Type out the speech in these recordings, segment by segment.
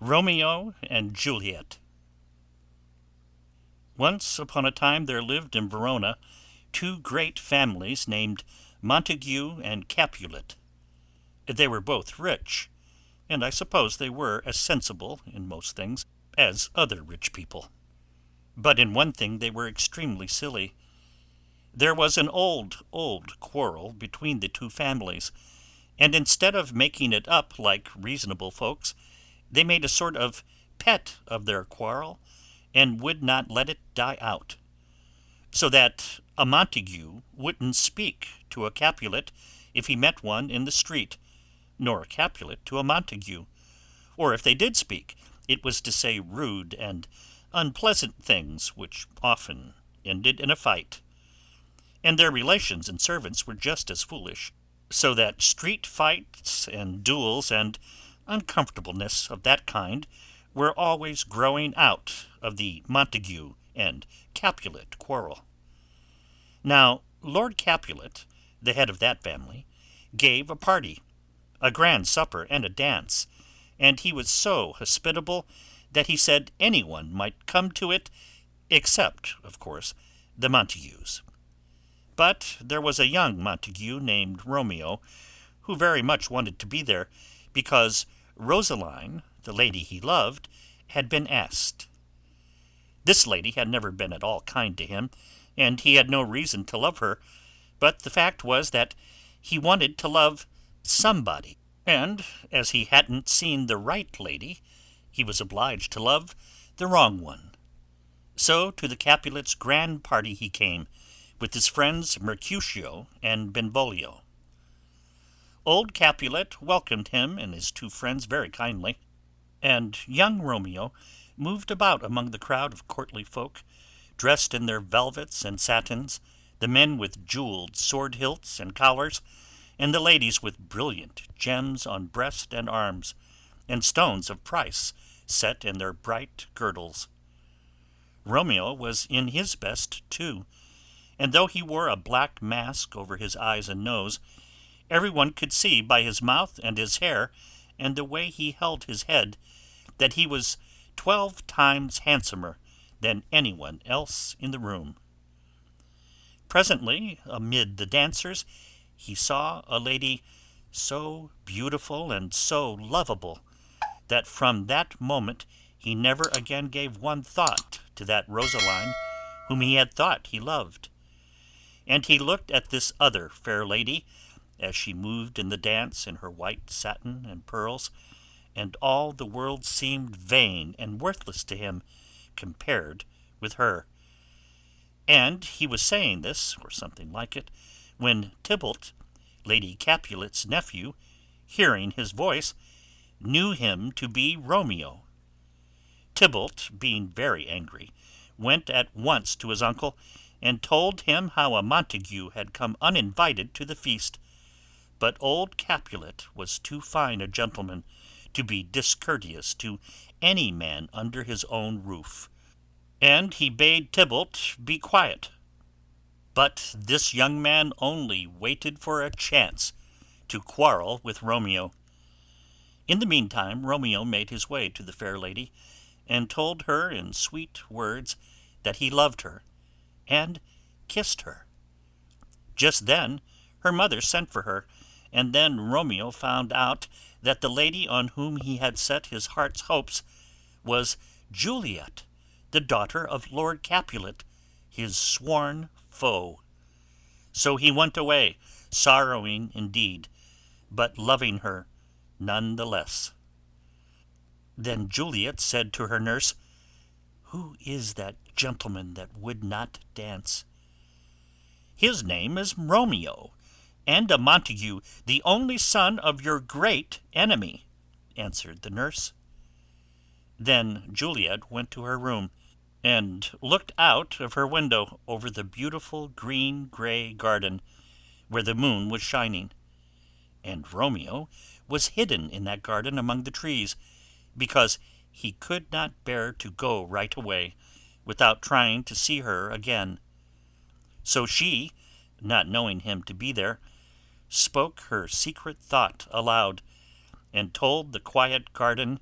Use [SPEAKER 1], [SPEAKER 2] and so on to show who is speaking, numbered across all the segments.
[SPEAKER 1] Romeo and Juliet. Once upon a time there lived in Verona two great families named Montague and Capulet. They were both rich, and I suppose they were as sensible in most things as other rich people. But in one thing they were extremely silly. There was an old quarrel between the two families, and instead of making it up like reasonable folks, they made a sort of pet of their quarrel, and would not let it die out. So that a Montague wouldn't speak to a Capulet if he met one in the street, nor a Capulet to a Montague, or if they did speak, it was to say rude and unpleasant things which often ended in a fight. And their relations and servants were just as foolish, so that street fights and duels and uncomfortableness of that kind were always growing out of the Montague and Capulet quarrel. Now Lord Capulet, the head of that family, gave a party, a grand supper and a dance, and he was so hospitable that he said anyone might come to it, except, of course, the Montagues. But there was a young Montague named Romeo, who very much wanted to be there, because Rosaline, the lady he loved, had been asked. This lady had never been at all kind to him, and he had no reason to love her, but the fact was that he wanted to love somebody, and as he hadn't seen the right lady, he was obliged to love the wrong one. So to the Capulets' grand party he came, with his friends Mercutio and Benvolio. Old Capulet welcomed him and his two friends very kindly, and young Romeo moved about among the crowd of courtly folk, dressed in their velvets and satins, the men with jewelled sword hilts and collars, and the ladies with brilliant gems on breast and arms, and stones of price set in their bright girdles. Romeo was in his best too, and though he wore a black mask over his eyes and nose, every one could see by his mouth and his hair, and the way he held his head, that he was 12 times handsomer than anyone else in the room. Presently, amid the dancers, he saw a lady so beautiful and so lovable, that from that moment he never again gave one thought to that Rosaline whom he had thought he loved. And he looked at this other fair lady, as she moved in the dance in her white satin and pearls, and all the world seemed vain and worthless to him compared with her. And he was saying this, or something like it, when Tybalt, Lady Capulet's nephew, hearing his voice, knew him to be Romeo. Tybalt, being very angry, went at once to his uncle, and told him how a Montague had come uninvited to the feast, but old Capulet was too fine a gentleman to be discourteous to any man under his own roof, and he bade Tybalt be quiet. But this young man only waited for a chance to quarrel with Romeo. In the meantime Romeo made his way to the fair lady, and told her in sweet words that he loved her, and kissed her. Just then her mother sent for her, and then Romeo found out that the lady on whom he had set his heart's hopes was Juliet, the daughter of Lord Capulet, his sworn foe. So he went away, sorrowing indeed, but loving her none the less. Then Juliet said to her nurse, "Who is that gentleman that would not dance?" "His name is Romeo, and a Montague, the only son of your great enemy," answered the nurse. Then Juliet went to her room, and looked out of her window over the beautiful green-grey garden, where the moon was shining. And Romeo was hidden in that garden among the trees, because he could not bear to go right away, without trying to see her again. So she, not knowing him to be there, spoke her secret thought aloud, and told the quiet garden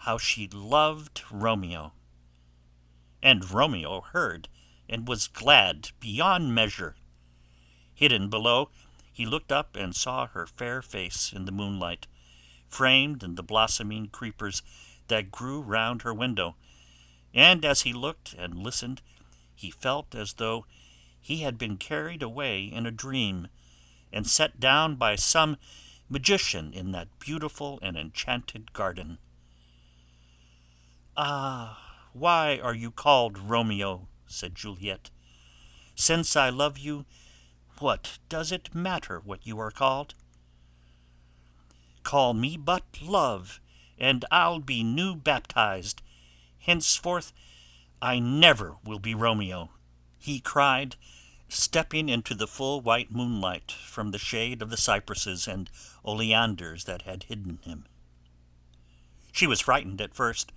[SPEAKER 1] how she loved Romeo. And Romeo heard, and was glad beyond measure. Hidden below, he looked up and saw her fair face in the moonlight, framed in the blossoming creepers that grew round her window, and as he looked and listened, he felt as though he had been carried away in a dream, and set down by some magician in that beautiful and enchanted garden. "Ah, why are you called Romeo?" said Juliet. "Since I love you, what does it matter what you are called? Call me but Love, and I'll be new baptized. Henceforth I never will be Romeo," he cried, stepping into the full white moonlight from the shade of the cypresses and oleanders that had hidden him. She was frightened at first,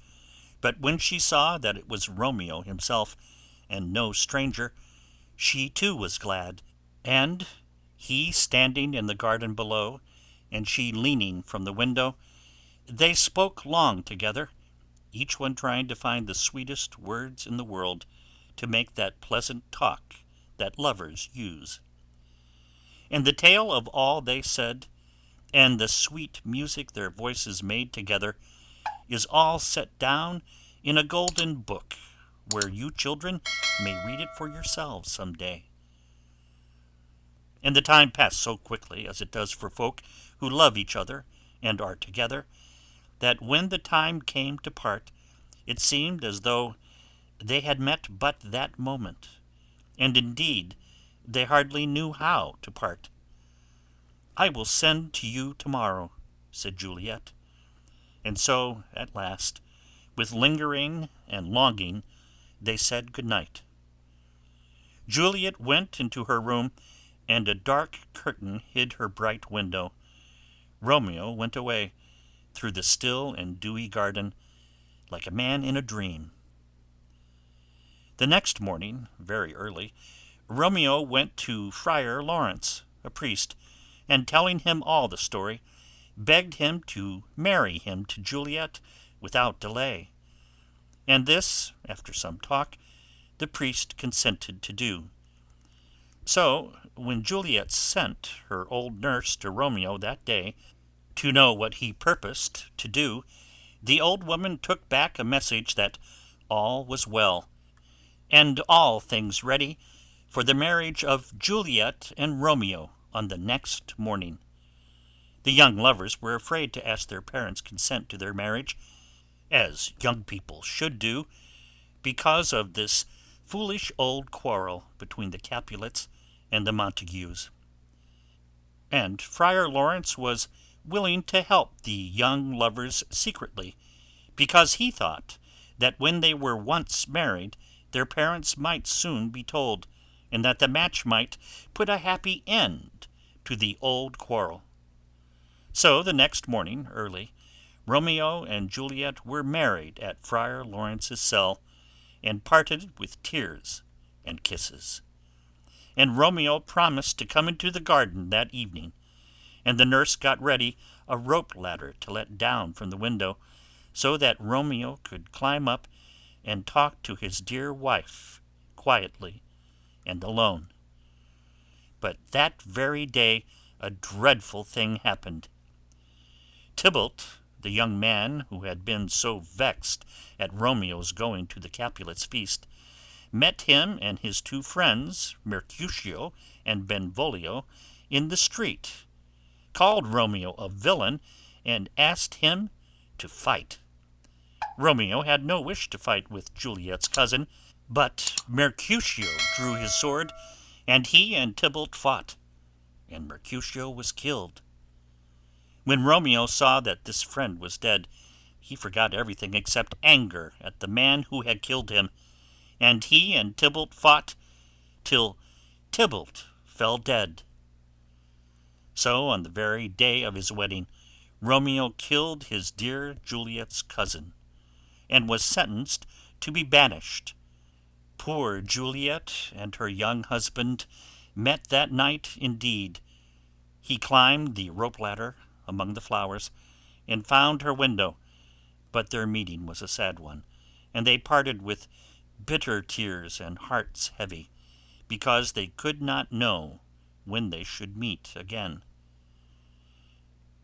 [SPEAKER 1] but when she saw that it was Romeo himself, and no stranger, she too was glad, and, he standing in the garden below, and she leaning from the window, they spoke long together, each one trying to find the sweetest words in the world to make that pleasant talk that lovers use. And the tale of all they said, and the sweet music their voices made together, is all set down in a golden book, where you children may read it for yourselves some day. And the time passed so quickly, as it does for folk who love each other and are together, that when the time came to part, it seemed as though they had met but that moment, and indeed they hardly knew how to part. "I will send to you tomorrow," said Juliet. And so, at last, with lingering and longing, they said good night. Juliet went into her room, and a dark curtain hid her bright window. Romeo went away, through the still and dewy garden, like a man in a dream. The next morning, very early, Romeo went to Friar Lawrence, a priest, and telling him all the story, begged him to marry him to Juliet without delay. And this, after some talk, the priest consented to do. So, when Juliet sent her old nurse to Romeo that day, to know what he purposed to do, the old woman took back a message that all was well, and all things ready for the marriage of Juliet and Romeo on the next morning. The young lovers were afraid to ask their parents' consent to their marriage, as young people should do, because of this foolish old quarrel between the Capulets and the Montagues. And Friar Lawrence was willing to help the young lovers secretly, because he thought that when they were once married, their parents might soon be told, and that the match might put a happy end to the old quarrel. So the next morning, early, Romeo and Juliet were married at Friar Lawrence's cell, and parted with tears and kisses. And Romeo promised to come into the garden that evening, and the nurse got ready a rope ladder to let down from the window, so that Romeo could climb up and talk to his dear wife quietly and alone. But that very day a dreadful thing happened. Tybalt, the young man who had been so vexed at Romeo's going to the Capulets' feast, met him and his two friends, Mercutio and Benvolio, in the street, called Romeo a villain, and asked him to fight. Romeo had no wish to fight with Juliet's cousin, but Mercutio drew his sword, and he and Tybalt fought, and Mercutio was killed. When Romeo saw that this friend was dead, he forgot everything except anger at the man who had killed him, and he and Tybalt fought till Tybalt fell dead. So on the very day of his wedding, Romeo killed his dear Juliet's cousin, and was sentenced to be banished. Poor Juliet and her young husband met that night indeed. He climbed the rope ladder among the flowers, and found her window, But their meeting was a sad one, and they parted with bitter tears and hearts heavy, because they could not know when they should meet again.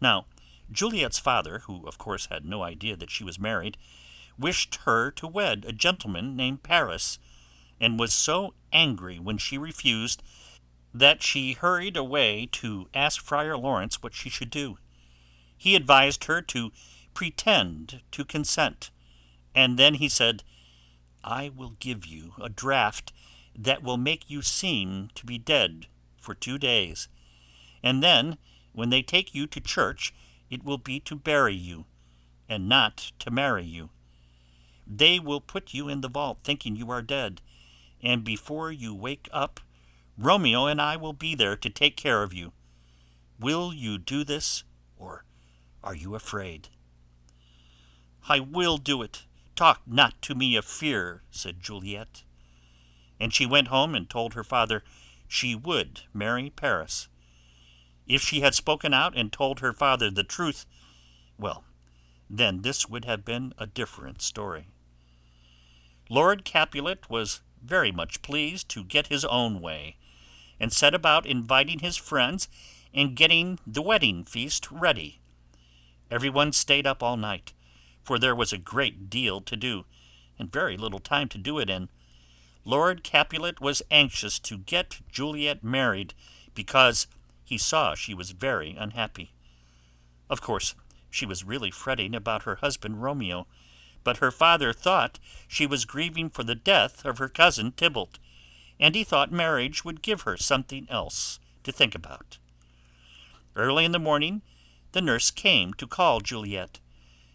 [SPEAKER 1] Now, Juliet's father, who of course had no idea that she was married, wished her to wed a gentleman named Paris, and was so angry when she refused that she hurried away to ask Friar Lawrence what she should do. He advised her to pretend to consent, and then he said, "I will give you a draught that will make you seem to be dead for 2 days, and then, when they take you to church, it will be to bury you, and not to marry you. They will put you in the vault thinking you are dead, and before you wake up, Romeo and I will be there to take care of you. Will you do this, or are you afraid?" "I will do it. Talk not to me of fear," said Juliet. And she went home and told her father she would marry Paris. If she had spoken out and told her father the truth, well, then this would have been a different story. Lord Capulet was very much pleased to get his own way, and set about inviting his friends and getting the wedding feast ready. Everyone stayed up all night, for there was a great deal to do, and very little time to do it in. Lord Capulet was anxious to get Juliet married, because he saw she was very unhappy. Of course, she was really fretting about her husband Romeo, but her father thought she was grieving for the death of her cousin Tybalt, and he thought marriage would give her something else to think about. Early in the morning the nurse came to call Juliet,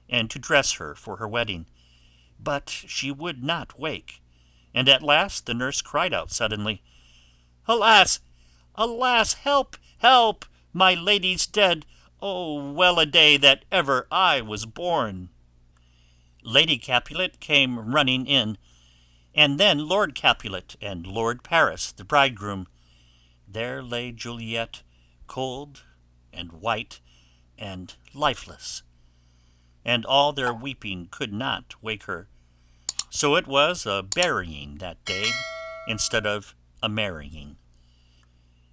[SPEAKER 1] and to dress her for her wedding, but she would not wake, and at last the nurse cried out suddenly, "Alas! Alas! Help! Help! My lady's dead! Oh, well a day that ever I was born!" Lady Capulet came running in, and then Lord Capulet and Lord Paris, the bridegroom. There lay Juliet, cold and white and lifeless, and all their weeping could not wake her. So it was a burying that day, instead of a marrying.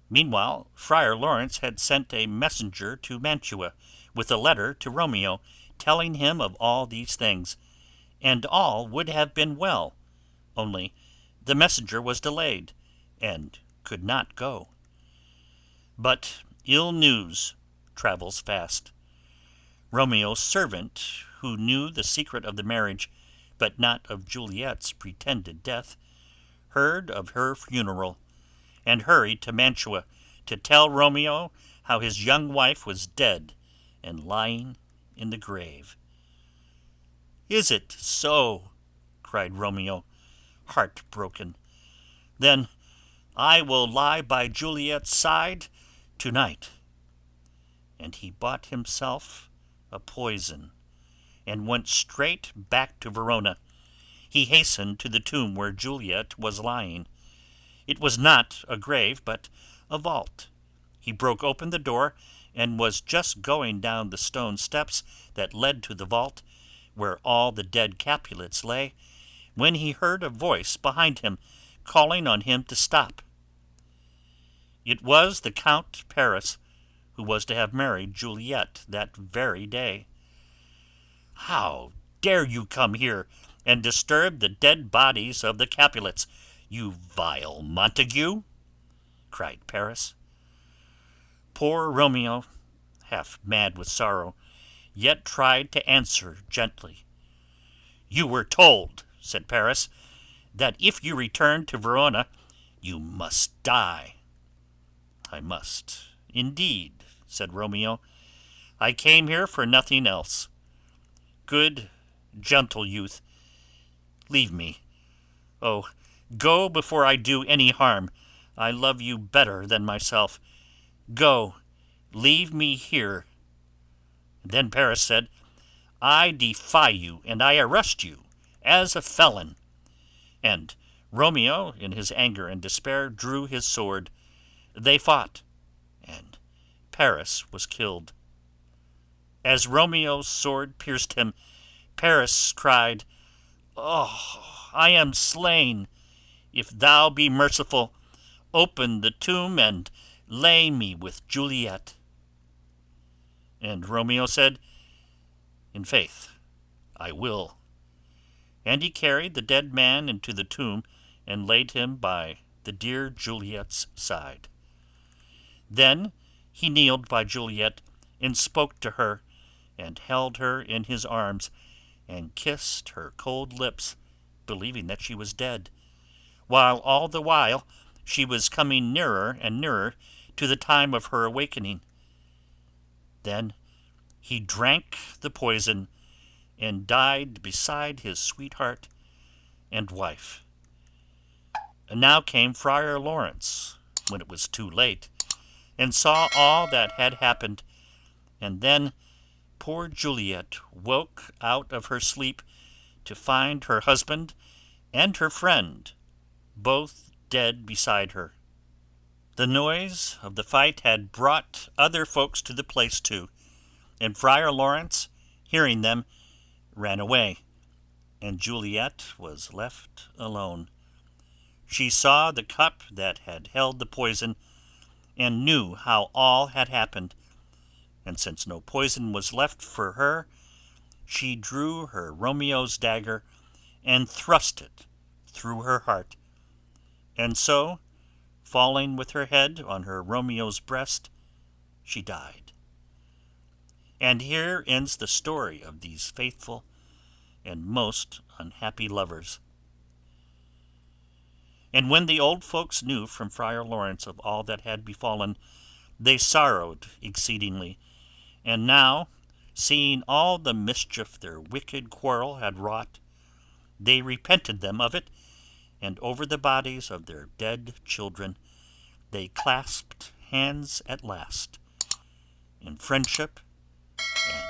[SPEAKER 1] Meanwhile, Friar Lawrence had sent a messenger to Mantua, with a letter to Romeo, telling him of all these things, and all would have been well, only the messenger was delayed, and could not go. But ill news travels fast. Romeo's servant, who knew the secret of the marriage, but not of Juliet's pretended death, heard of her funeral, and hurried to Mantua to tell Romeo how his young wife was dead and lying in the grave. "Is it so?" cried Romeo, heartbroken. "Then I will lie by Juliet's side tonight." And he bought himself a poison, and went straight back to Verona. He hastened to the tomb where Juliet was lying. It was not a grave, but a vault. He broke open the door, and was just going down the stone steps that led to the vault, where all the dead Capulets lay, when he heard a voice behind him, calling on him to stop. It was the Count Paris, who was to have married Juliet that very day. "How dare you come here and disturb the dead bodies of the Capulets, you vile Montague?" cried Paris. Poor Romeo, half mad with sorrow, yet tried to answer gently. "You were told," said Paris, "that if you return to Verona, you must die." "I must, indeed," said Romeo. "I came here for nothing else. Good, gentle youth, leave me. Oh, go before I do any harm. I love you better than myself. Go, leave me here." Then Paris said, "I defy you, and I arrest you as a felon." And Romeo, in his anger and despair, drew his sword. They fought, and Paris was killed. As Romeo's sword pierced him, Paris cried, "Oh, I am slain! If thou be merciful, open the tomb and lay me with Juliet." And Romeo said, "In faith, I will." And he carried the dead man into the tomb and laid him by the dear Juliet's side. Then he kneeled by Juliet and spoke to her and held her in his arms and kissed her cold lips, believing that she was dead, while all the while she was coming nearer and nearer to the time of her awakening. Then he drank the poison and died beside his sweetheart and wife. And now came Friar Lawrence, when it was too late, and saw all that had happened, and then poor Juliet woke out of her sleep to find her husband and her friend both dead beside her. The noise of the fight had brought other folks to the place too, and Friar Lawrence, hearing them, ran away, and Juliet was left alone. She saw the cup that had held the poison, and knew how all had happened, and since no poison was left for her, she drew her Romeo's dagger and thrust it through her heart, and so, falling with her head on her Romeo's breast, she died. And here ends the story of these faithful and most unhappy lovers. And when the old folks knew from Friar Lawrence of all that had befallen, they sorrowed exceedingly, and now, seeing all the mischief their wicked quarrel had wrought, they repented them of it, and over the bodies of their dead children they clasped hands at last, in friendship and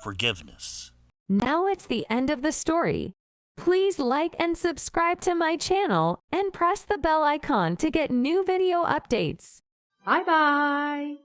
[SPEAKER 1] forgiveness.
[SPEAKER 2] Now it's the end of the story. Please like and subscribe to my channel and press the bell icon to get new video updates. Bye bye!